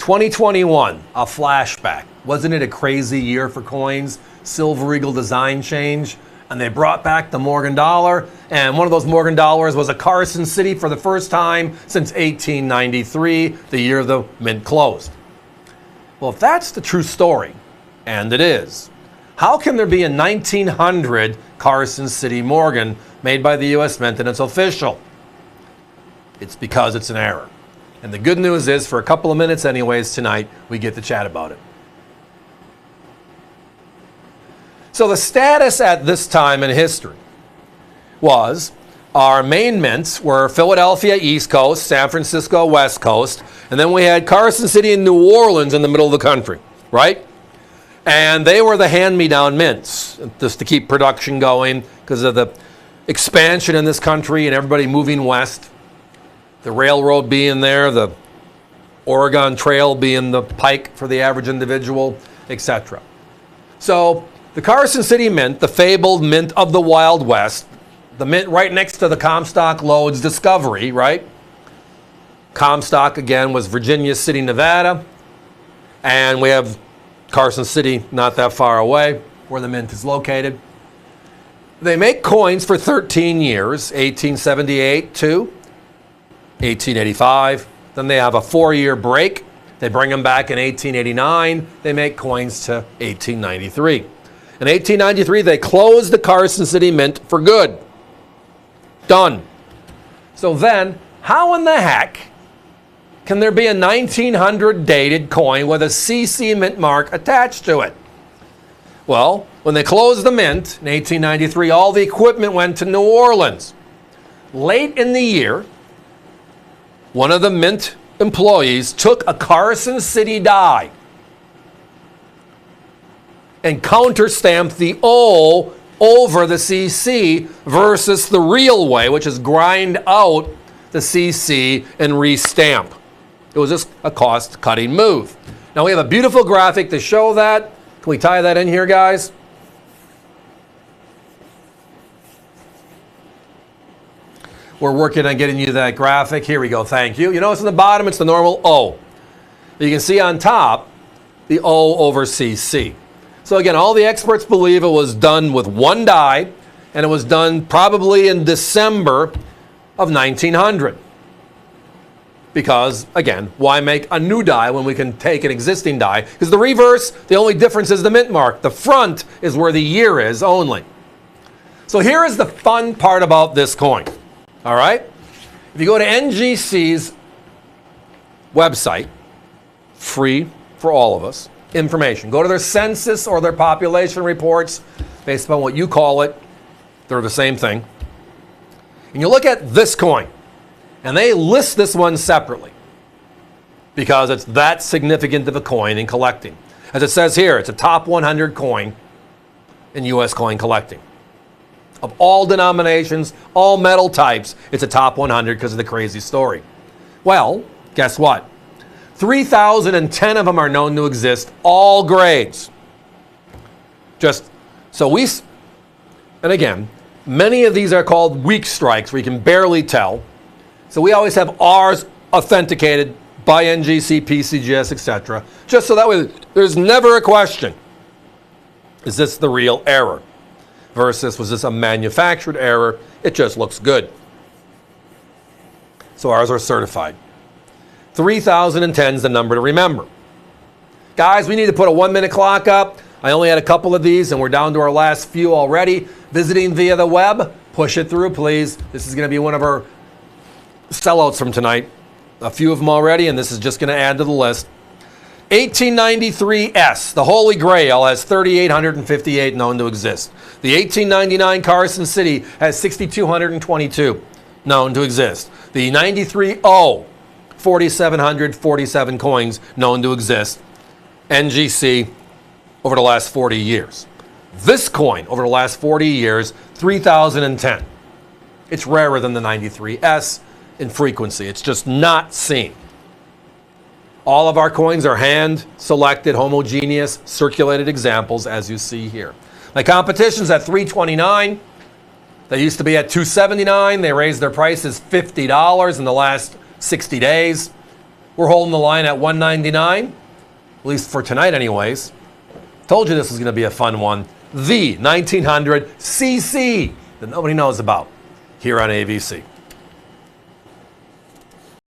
2021, a flashback. Wasn't it a crazy year for coins? Silver Eagle design change, and they brought back the Morgan dollar, and one of those Morgan dollars was a Carson City for the first time since 1893, the year the mint closed. Well, if that's the true story, and it is, how can there be a 1900 Carson City Morgan made by the U.S. Mint and it's official? It's because it's an error. And the good news is, for a couple of minutes anyways tonight, we get to chat about it. So the status at this time in history was our main mints were Philadelphia, East Coast, San Francisco, West Coast, and then we had Carson City and New Orleans in the middle of the country, right? And they were the hand-me-down mints, just to keep production going because of the expansion in this country and everybody moving west. The railroad being there, the Oregon Trail being the pike for the average individual, etc. So the Carson City Mint, the fabled mint of the Wild West, the mint right next to the Comstock Lodes discovery, right? Comstock, again, was Virginia City, Nevada. And we have Carson City not that far away, where the mint is located. They make coins for 13 years, 1878 to 1885. Then they have a 4-year break. They bring them back in 1889. They make coins to 1893. In 1893, they close the Carson City Mint for good. Done. So then, how in the heck can there be a 1900 dated coin with a CC mint mark attached to it? Well, when they closed the mint in 1893, all the equipment went to New Orleans. Late in the year, one of the mint employees took a Carson City die and counter-stamped the O over the CC versus the real way, which is grind out the CC and restamp. It was just a cost-cutting move. Now we have a beautiful graphic to show that. Can we tie that in here, guys? We're working on getting you that graphic. Here we go. Thank you. You notice on the bottom, it's the normal O. You can see on top, the O over CC. So again, all the experts believe it was done with one die, and it was done probably in December of 1900. Because, again, why make a new die when we can take an existing die? Because the reverse, the only difference is the mint mark. The front is where the year is only. So here is the fun part about this coin. All right? If you go to NGC's website, free for all of us, information. Go to their census or their population reports, based upon what you call it. They're the same thing. And you look at this coin, and they list this one separately because it's that significant of a coin in collecting. As it says here, it's a top 100 coin in U.S. coin collecting. Of all denominations, all metal types, it's a top 100 because of the crazy story. Well, guess what? 3,010 of them are known to exist, all grades. Just so and again, many of these are called weak strikes where you can barely tell. So we always have ours authenticated by NGC, PCGS, etc. Just so that way there's never a question. Is this the real error? Versus, was this a manufactured error? It just looks good. So ours are certified. 3,010 is the number to remember. Guys, we need to put a 1-minute clock up. I only had a couple of these, and we're down to our last few already. Visiting via the web, push it through, please. This is going to be one of our sellouts from tonight. A few of them already, and this is just going to add to the list. 1893S, the Holy Grail, has 3,858 known to exist. The 1899 Carson City has 6,222 known to exist. The 93O, 4,747 coins known to exist. NGC over the last 40 years. This coin over the last 40 years, 3,010. It's rarer than the 93S in frequency. It's just not seen. All of our coins are hand-selected, homogeneous, circulated examples, as you see here. My competition's at $329. They used to be at $279. They raised their prices $50 in the last 60 days. We're holding the line at $199, at least for tonight anyways. Told you this was going to be a fun one. The 1900 CC that nobody knows about here on AVC.